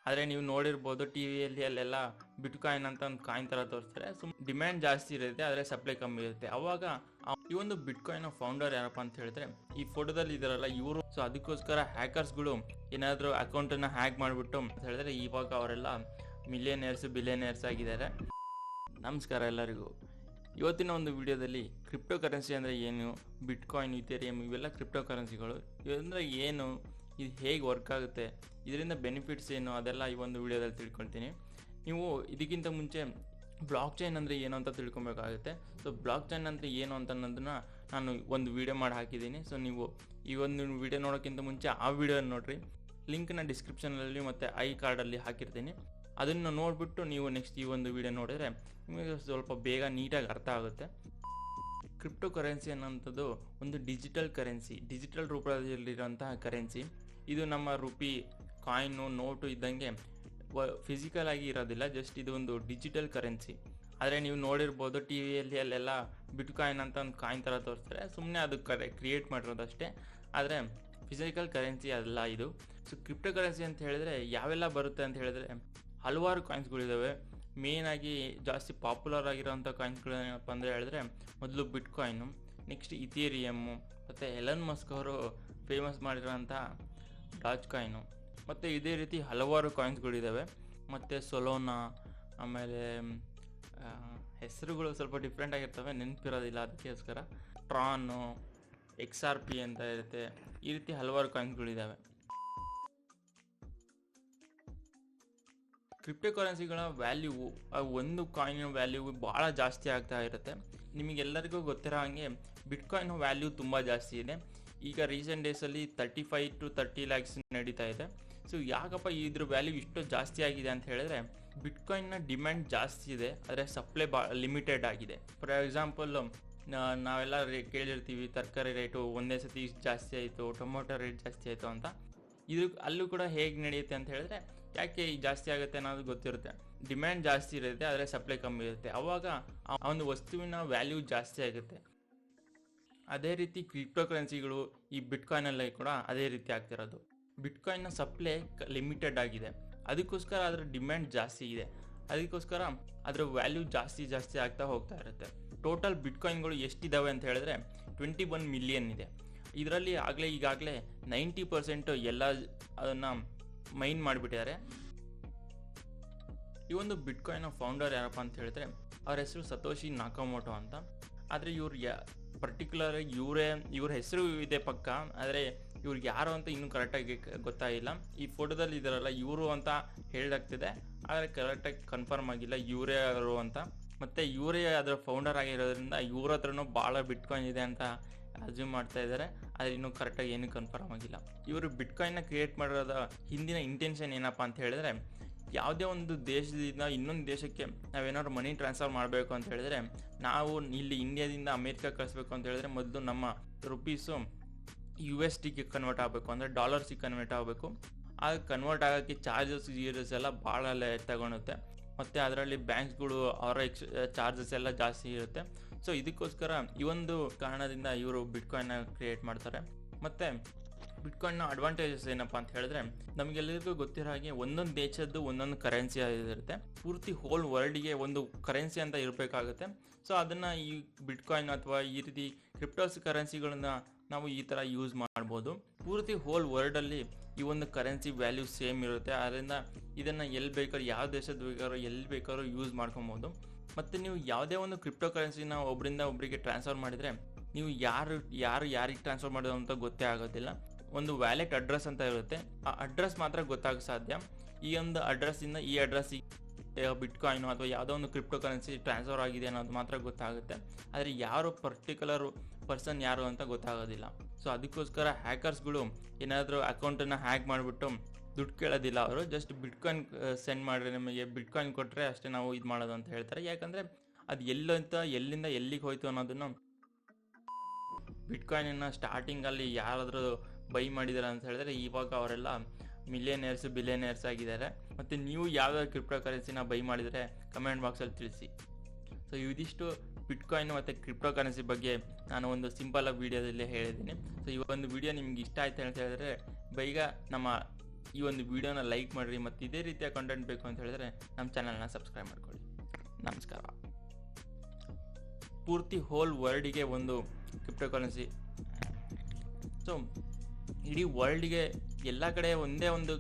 ಆದರೆ ನೀವು ನೋಡಿರ್ಬೋದು ಟಿವಿಯಲ್ಲಿ ಅಲ್ಲೆಲ್ಲ ಬಿಟ್ಕಾಯಿನ್ ಅಂತ ಒಂದು ಕಾಯಿನ್ ಥರ ತೋರಿಸ್ತಾರೆ. ಡಿಮ್ಯಾಂಡ್ ಜಾಸ್ತಿ ಇರುತ್ತೆ, ಆದರೆ ಸಪ್ಲೈ ಕಮ್ಮಿ ಇರುತ್ತೆ. ಅವಾಗ ಈ ಒಂದು ಬಿಟ್ಕಾಯಿನ್ ಫೌಂಡರ್ ಯಾರಪ್ಪ ಅಂತ ಹೇಳಿದ್ರೆ ಈ ಫೋಟೋದಲ್ಲಿ ಇದಾರಲ್ಲ ಇವರು. ಸೊ ಅದಕ್ಕೋಸ್ಕರ ಹ್ಯಾಕರ್ಸ್ಗಳು ಏನಾದರೂ ಅಕೌಂಟನ್ನು ಹ್ಯಾಕ್ ಮಾಡಿಬಿಟ್ಟು ಅಂತ ಹೇಳಿದ್ರೆ ಇವಾಗ ಅವರೆಲ್ಲ ಬಿಲಿಯನೇರ್ಸ್ ಆಗಿದ್ದಾರೆ. ನಮಸ್ಕಾರ ಎಲ್ಲರಿಗೂ. ಇವತ್ತಿನ ಒಂದು ವಿಡಿಯೋದಲ್ಲಿ ಕ್ರಿಪ್ಟೋ ಕರೆನ್ಸಿ ಅಂದರೆ ಏನು, ಬಿಟ್ಕಾಯಿನ್, ಇಥೇರಿಯಂ ಇವೆಲ್ಲ ಕ್ರಿಪ್ಟೋ ಕರೆನ್ಸಿಗಳು ಅಂದರೆ ಏನು, ಇದು ಹೇಗೆ ವರ್ಕ್ ಆಗುತ್ತೆ, ಇದರಿಂದ ಬೆನಿಫಿಟ್ಸ್ ಏನು, ಅದೆಲ್ಲ ಈ ಒಂದು ವಿಡಿಯೋದಲ್ಲಿ ತಿಳ್ಕೊಳ್ತೀನಿ. ನೀವು ಇದಕ್ಕಿಂತ ಮುಂಚೆ ಬ್ಲಾಕ್ ಚೈನ್ ಅಂದರೆ ಏನು ಅಂತ ತಿಳ್ಕೊಬೇಕಾಗುತ್ತೆ. ಸೊ ಬ್ಲಾಕ್ ಚೈನ್ ಅಂದರೆ ಏನು ಅಂತ ಅನ್ನೋದನ್ನು ನಾನು ಒಂದು ವಿಡಿಯೋ ಮಾಡಿ ಹಾಕಿದ್ದೀನಿ. ಸೊ ನೀವು ಈ ಒಂದು ವಿಡಿಯೋ ನೋಡೋಕ್ಕಿಂತ ಮುಂಚೆ ಆ ವಿಡಿಯೋ ನೋಡಿರಿ. ಲಿಂಕ್ನ ಡಿಸ್ಕ್ರಿಪ್ಷನಲ್ಲಿ ಮತ್ತು ಐ ಕಾರ್ಡಲ್ಲಿ ಹಾಕಿರ್ತೀನಿ. ಅದನ್ನು ನೋಡಿಬಿಟ್ಟು ನೀವು ನೆಕ್ಸ್ಟ್ ಈ ಒಂದು ವಿಡಿಯೋ ನೋಡಿದರೆ ನಿಮಗೆ ಸ್ವಲ್ಪ ಬೇಗ ನೀಟಾಗಿ ಅರ್ಥ ಆಗುತ್ತೆ. ಕ್ರಿಪ್ಟೋ ಕರೆನ್ಸಿ ಅನ್ನೋಂಥದ್ದು ಒಂದು ಡಿಜಿಟಲ್ ರೂಪದಲ್ಲಿರೋಂತಹ ಕರೆನ್ಸಿ. ಇದು ನಮ್ಮ ರುಪಿ, ಕಾಯಿನು, ನೋಟು ಇದ್ದಂಗೆ ಫಿಸಿಕಲ್ ಆಗಿ ಇರೋದಿಲ್ಲ, ಜಸ್ಟ್ ಇದು ಒಂದು ಡಿಜಿಟಲ್ ಕರೆನ್ಸಿ. ಆದರೆ ನೀವು ನೋಡಿರ್ಬೋದು ಟಿವಿಯಲ್ಲಿ ಅಲ್ಲೆಲ್ಲ ಬಿಟ್ಕಾಯಿನ್ ಅಂತ ಒಂದು ಕಾಯಿನ್ ಥರ ತೋರಿಸ್ತಾರೆ. ಸುಮ್ಮನೆ ಅದು ಕ್ರಿಯೇಟ್ ಮಾಡಿರೋದಷ್ಟೇ, ಆದರೆ ಫಿಸಿಕಲ್ ಕರೆನ್ಸಿ ಅಲ್ಲ ಇದು. ಸೊ ಕ್ರಿಪ್ಟೋ ಕರೆನ್ಸಿ ಅಂತ ಹೇಳಿದ್ರೆ ಯಾವೆಲ್ಲ ಬರುತ್ತೆ ಅಂತ ಹೇಳಿದ್ರೆ ಹಲವಾರು ಕಾಯಿನ್ಸ್ಗಳಿದ್ದಾವೆ. ಮೇಯ್ನಾಗಿ ಜಾಸ್ತಿ ಪಾಪ್ಯುಲರ್ ಆಗಿರೋಂಥ ಕಾಯಿನ್ಸ್ಗಳೇನಪ್ಪ ಅಂದರೆ ಹೇಳಿದ್ರೆ ಮೊದಲು ಬಿಟ್ಕಾಯಿನು, ನೆಕ್ಸ್ಟ್ ಇಥೇರಿಯಮ್ಮು, ಮತ್ತು ಎಲನ್ ಮಸ್ಕ್ ಅವರು ಫೇಮಸ್ ಮಾಡಿರೋಂಥ ಡಾಜ್ ಕಾಯಿನು, ಮತ್ತು ಇದೇ ರೀತಿ ಹಲವಾರು ಕಾಯಿನ್ಸ್ಗಳಿದ್ದಾವೆ. ಮತ್ತು ಸೊಲೋನಾ, ಆಮೇಲೆ ಹೆಸರುಗಳು ಸ್ವಲ್ಪ ಡಿಫ್ರೆಂಟ್ ಆಗಿರ್ತವೆ, ನೆನಪಿರೋದಿಲ್ಲ, ಅದಕ್ಕೋಸ್ಕರ ಟ್ರಾನು, XRP ಅಂತ ಇರುತ್ತೆ. ಈ ರೀತಿ ಹಲವಾರು ಕಾಯಿನ್ಸ್ಗಳಿದ್ದಾವೆ. ಕ್ರಿಪ್ಟೋ ಕರೆನ್ಸಿಗಳ ವ್ಯಾಲ್ಯೂ, ಒಂದು ಕಾಯಿನ್ ವ್ಯಾಲ್ಯೂ ಭಾಳ ಜಾಸ್ತಿ ಆಗ್ತಾ ಇರುತ್ತೆ. ನಿಮಗೆಲ್ಲರಿಗೂ ಗೊತ್ತಿರೋ ಹಾಗೆ ಬಿಟ್ಕಾಯಿನ್ ವ್ಯಾಲ್ಯೂ ತುಂಬ ಜಾಸ್ತಿ ಇದೆ. ಈಗ ರೀಸೆಂಟ್ ಡೇಸಲ್ಲಿ 35 to 30 lakhs ನಡೀತಾ ಇದೆ. ಸೊ ಯಾಕಪ್ಪ ಇದ್ರ ವ್ಯಾಲ್ಯೂ ಇಷ್ಟು ಜಾಸ್ತಿ ಆಗಿದೆ ಅಂತ ಹೇಳಿದ್ರೆ ಬಿಟ್ಕಾಯಿನ್ನ ಡಿಮ್ಯಾಂಡ್ ಜಾಸ್ತಿ ಇದೆ, ಆದರೆ ಸಪ್ಲೈ ಲಿಮಿಟೆಡ್ ಆಗಿದೆ. ಫಾರ್ ಎಕ್ಸಾಂಪಲ್ ನಾವೆಲ್ಲ ಕೇಳಿರ್ತೀವಿ ತರಕಾರಿ ರೇಟು ಒಂದೇ ಸತಿ ಜಾಸ್ತಿ ಆಯಿತು, ಟೊಮೊಟೊ ರೇಟ್ ಜಾಸ್ತಿ ಆಯಿತು ಅಂತ. ಅಲ್ಲೂ ಕೂಡ ಹೇಗೆ ನಡೆಯುತ್ತೆ ಅಂತ ಹೇಳಿದ್ರೆ ಯಾಕೆ ಜಾಸ್ತಿ ಆಗುತ್ತೆ ಅನ್ನೋದು ಗೊತ್ತಿರುತ್ತೆ. ಡಿಮ್ಯಾಂಡ್ ಜಾಸ್ತಿ ಇರುತ್ತೆ, ಆದರೆ ಸಪ್ಲೈ ಕಮ್ಮಿ ಇರುತ್ತೆ. ಆವಾಗ ಆ ಒಂದು ವಸ್ತುವಿನ ವ್ಯಾಲ್ಯೂ ಜಾಸ್ತಿ ಆಗುತ್ತೆ. ಅದೇ ರೀತಿ ಕ್ರಿಪ್ಟೋ ಕರೆನ್ಸಿಗಳು ಈ ಬಿಟ್ಕಾಯಿನಲ್ಲಿ ಕೂಡ ಅದೇ ರೀತಿ ಆಗ್ತಿರೋದು. ಬಿಟ್ಕಾಯಿನ್ನ ಸಪ್ಲೈ ಲಿಮಿಟೆಡ್ ಆಗಿದೆ, ಅದಕ್ಕೋಸ್ಕರ ಅದರ ಡಿಮ್ಯಾಂಡ್ ಜಾಸ್ತಿ ಇದೆ, ಅದಕ್ಕೋಸ್ಕರ ಅದರ ವ್ಯಾಲ್ಯೂ ಜಾಸ್ತಿ ಆಗ್ತಾ ಹೋಗ್ತಾ ಇರುತ್ತೆ. ಟೋಟಲ್ ಬಿಟ್ಕಾಯಿನ್ಗಳು ಎಷ್ಟಿದ್ದಾವೆ ಅಂತ ಹೇಳಿದ್ರೆ 21 ಮಿಲಿಯನ್ ಇದೆ. ಇದರಲ್ಲಿ ಈಗಾಗಲೇ 90% ಎಲ್ಲ ಅದನ್ನು ಮೈನ್ ಮಾಡಿಬಿಟ್ಟಿದ್ದಾರೆ. ಈ ಒಂದು ಬಿಟ್ಕಾಯಿನ್ ಫೌಂಡರ್ ಯಾರಪ್ಪ ಅಂತ ಹೇಳಿದ್ರೆ ಅವ್ರ ಹೆಸರು ಸತೋಶಿ ನಾಕಾಮೋಟೋ ಅಂತ. ಆದರೆ ಪರ್ಟಿಕ್ಯುಲರ್ ಇವ್ರ ಹೆಸರು ಇದೆ ಪಕ್ಕ, ಆದರೆ ಇವ್ರಿಗೆ ಯಾರು ಅಂತ ಇನ್ನೂ ಕರೆಕ್ಟಾಗಿ ಗೊತ್ತಾಗಿಲ್ಲ. ಈ ಫೋಟೋದಲ್ಲಿ ಇದಾರಲ್ಲ ಇವರು ಅಂತ ಹೇಳಲಾಗ್ತಿದೆ, ಆದರೆ ಕರೆಕ್ಟಾಗಿ ಕನ್ಫರ್ಮ್ ಆಗಿಲ್ಲ ಇವರೇ ಅವರು ಅಂತ. ಮತ್ತು ಇವರೇ ಅದರ ಫೌಂಡರ್ ಆಗಿರೋದ್ರಿಂದ ಇವ್ರ ಹತ್ರನೂ ಭಾಳ ಬಿಟ್ಕಾಯಿನ್ ಇದೆ ಅಂತ ಅಸ್ಯೂಮ್ ಮಾಡ್ತಾ ಇದ್ದಾರೆ, ಆದರೆ ಇನ್ನೂ ಕರೆಕ್ಟಾಗಿ ಏನೂ ಕನ್ಫರ್ಮ್ ಆಗಿಲ್ಲ. ಇವರು ಬಿಟ್ಕಾಯಿನ್ನ ಕ್ರಿಯೇಟ್ ಮಾಡಿರೋದ ಹಿಂದಿನ ಇಂಟೆನ್ಷನ್ ಏನಪ್ಪ ಅಂತ ಹೇಳಿದ್ರೆ ಯಾವುದೇ ಒಂದು ದೇಶದಿಂದ ಇನ್ನೊಂದು ದೇಶಕ್ಕೆ ನಾವೇನಾದ್ರು ಮನಿ ಟ್ರಾನ್ಸ್ಫರ್ ಮಾಡಬೇಕು ಅಂತ ಹೇಳಿದ್ರೆ, ನಾವು ಇಲ್ಲಿ ಇಂಡಿಯಾದಿಂದ ಅಮೇರಿಕಾ ಕಳಿಸ್ಬೇಕು ಅಂತ ಹೇಳಿದ್ರೆ ಮೊದಲು ನಮ್ಮ ರುಪೀಸು USDಗೆ ಕನ್ವರ್ಟ್ ಆಗಬೇಕು, ಅಂದರೆ ಡಾಲರ್ಸಿಗೆ ಕನ್ವರ್ಟ್ ಆಗಬೇಕು. ಆಗ ಕನ್ವರ್ಟ್ ಆಗೋಕ್ಕೆ ಚಾರ್ಜಸ್ ಎಲ್ಲ ಭಾಳ ತಗೊಳುತ್ತೆ. ಮತ್ತು ಅದರಲ್ಲಿ ಬ್ಯಾಂಕ್ಸ್ಗಳು ಅವರ ಚಾರ್ಜಸ್ ಎಲ್ಲ ಜಾಸ್ತಿ ಇರುತ್ತೆ. ಸೊ ಇದಕ್ಕೋಸ್ಕರ ಈ ಒಂದು ಕಾರಣದಿಂದ ಇವರು ಬಿಟ್ಕಾಯಿನ್ನ ಕ್ರಿಯೇಟ್ ಮಾಡ್ತಾರೆ. ಮತ್ತು ಬಿಟ್ಕಾಯಿನ್ನ ಅಡ್ವಾಂಟೇಜಸ್ ಏನಪ್ಪ ಅಂತ ಹೇಳಿದ್ರೆ ನಮಗೆಲ್ಲರಿಗೂ ಗೊತ್ತಿರೋ ಹಾಗೆ ಒಂದೊಂದು ದೇಶದ್ದು ಒಂದೊಂದು ಕರೆನ್ಸಿ ಇರುತ್ತೆ. ಪೂರ್ತಿ ಹೋಲ್ ವರ್ಲ್ಡ್ಗೆ ಒಂದು ಕರೆನ್ಸಿ ಅಂತ ಇರಬೇಕಾಗುತ್ತೆ. ಸೊ ಅದನ್ನು ಈ ಬಿಟ್ಕಾಯಿನ್ ಅಥವಾ ಈ ರೀತಿ ಕ್ರಿಪ್ಟೋಸ್ ಕರೆನ್ಸಿಗಳನ್ನ ನಾವು ಈ ಥರ ಯೂಸ್ ಮಾಡ್ಬೋದು. ಪೂರ್ತಿ ಹೋಲ್ ವರ್ಲ್ಡಲ್ಲಿ ಈ ಒಂದು ಕರೆನ್ಸಿ ವ್ಯಾಲ್ಯೂ ಸೇಮ್ ಇರುತ್ತೆ. ಅದರಿಂದ ಇದನ್ನು ಎಲ್ಲಿ ಬೇಕಾದ್ರೂ, ಯಾವ ದೇಶದ ಬೇಕಾದ್ರೂ, ಎಲ್ಲಿ ಬೇಕಾದ್ರೂ ಯೂಸ್ ಮಾಡ್ಕೊಬೋದು. ಮತ್ತು ನೀವು ಯಾವುದೇ ಒಂದು ಕ್ರಿಪ್ಟೋ ಕರೆನ್ಸಿನ ಒಬ್ಬರಿಂದ ಒಬ್ಬರಿಗೆ ಟ್ರಾನ್ಸ್ಫರ್ ಮಾಡಿದರೆ ನೀವು ಯಾರಿಗೆ ಟ್ರಾನ್ಸ್ಫರ್ ಮಾಡೋದು ಅಂತ ಗೊತ್ತೇ ಆಗೋದಿಲ್ಲ. ಒಂದು ವ್ಯಾಲೆಟ್ ಅಡ್ರೆಸ್ ಅಂತ ಇರುತ್ತೆ, ಆ ಅಡ್ರೆಸ್ ಮಾತ್ರ ಗೊತ್ತಾಗ ಸಾಧ್ಯ. ಈ ಒಂದು ಅಡ್ರೆಸ್ಸಿಂದ ಈ ಅಡ್ರೆಸ್ಸಿಗೆ ಬಿಟ್ಕಾಯಿನು ಅಥವಾ ಯಾವುದೋ ಒಂದು ಕ್ರಿಪ್ಟೋ ಕರೆನ್ಸಿ ಟ್ರಾನ್ಸ್ಫರ್ ಆಗಿದೆ ಅನ್ನೋದು ಮಾತ್ರ ಗೊತ್ತಾಗುತ್ತೆ, ಆದರೆ ಯಾರು ಪರ್ಟಿಕ್ಯುಲರ್ ಪರ್ಸನ್ ಯಾರು ಅಂತ ಗೊತ್ತಾಗೋದಿಲ್ಲ. ಸೊ ಅದಕ್ಕೋಸ್ಕರ ಹ್ಯಾಕರ್ಸ್ಗಳು ಏನಾದರೂ ಅಕೌಂಟನ್ನು ಹ್ಯಾಕ್ ಮಾಡಿಬಿಟ್ಟು ದುಡ್ಡು ಕೇಳೋದಿಲ್ಲ. ಅವರು ಜಸ್ಟ್ ಬಿಟ್ಕಾಯಿನ್ ಸೆಂಡ್ ಮಾಡಿದ್ರೆ ನಮಗೆ ಬಿಟ್ಕಾಯಿನ್ ಕೊಟ್ಟರೆ ಅಷ್ಟೇ ನಾವು ಇದು ಮಾಡೋದು ಅಂತ ಹೇಳ್ತಾರೆ. ಯಾಕಂದರೆ ಅದು ಎಲ್ಲಿಂದ ಎಲ್ಲಿಗೆ ಹೋಯ್ತು ಅನ್ನೋದನ್ನು ಬಿಟ್ಕಾಯಿನನ್ನು ಸ್ಟಾರ್ಟಿಂಗಲ್ಲಿ ಯಾರಾದರೂ ಬೈ ಮಾಡಿದ್ದಾರೆ ಅಂತ ಹೇಳಿದ್ರೆ ಇವಾಗ ಅವರೆಲ್ಲ ಬಿಲಿಯನೇರ್ಸ್ ಆಗಿದ್ದಾರೆ. ಮತ್ತು ನೀವು ಯಾವ್ಯಾವ ಕ್ರಿಪ್ಟೋ ಕರೆನ್ಸಿನ ಬೈ ಮಾಡಿದರೆ ಕಮೆಂಟ್ ಬಾಕ್ಸಲ್ಲಿ ತಿಳಿಸಿ. ಸೊ ಇದಿಷ್ಟು ಬಿಟ್ಕಾಯಿನ್ ಮತ್ತು ಕ್ರಿಪ್ಟೋ ಕರೆನ್ಸಿ ಬಗ್ಗೆ ನಾನು ಒಂದು ಸಿಂಪಲ್ ಆಗಿ ವೀಡಿಯೋದಲ್ಲಿ ಹೇಳಿದ್ದೀನಿ. ಸೊ ಈ ಒಂದು ವಿಡಿಯೋ ನಿಮ್ಗೆ ಇಷ್ಟ ಆಯ್ತು ಅಂತ ಹೇಳಿದ್ರೆ ಬೇಗ ನಮ್ಮ ಈ ಒಂದು ವಿಡಿಯೋನ ಲೈಕ್ ಮಾಡಿರಿ ಮತ್ತು ಇದೇ ರೀತಿಯ ಕಂಟೆಂಟ್ ಬೇಕು ಅಂತ ಹೇಳಿದ್ರೆ ನಮ್ಮ ಚಾನಲ್ನ ಸಬ್ಸ್ಕ್ರೈಬ್ ಮಾಡ್ಕೊಳ್ಳಿ. ನಮಸ್ಕಾರ. ಪೂರ್ತಿ ಹೋಲ್ ವರ್ಲ್ಡಿಗೆ ಒಂದು ಕ್ರಿಪ್ಟೋ ಕರೆನ್ಸಿ, ಸೊ ಇಡೀ ವರ್ಲ್ಡ್ಗೆ ಎಲ್ಲ ಕಡೆ ಒಂದೇ ಒಂದು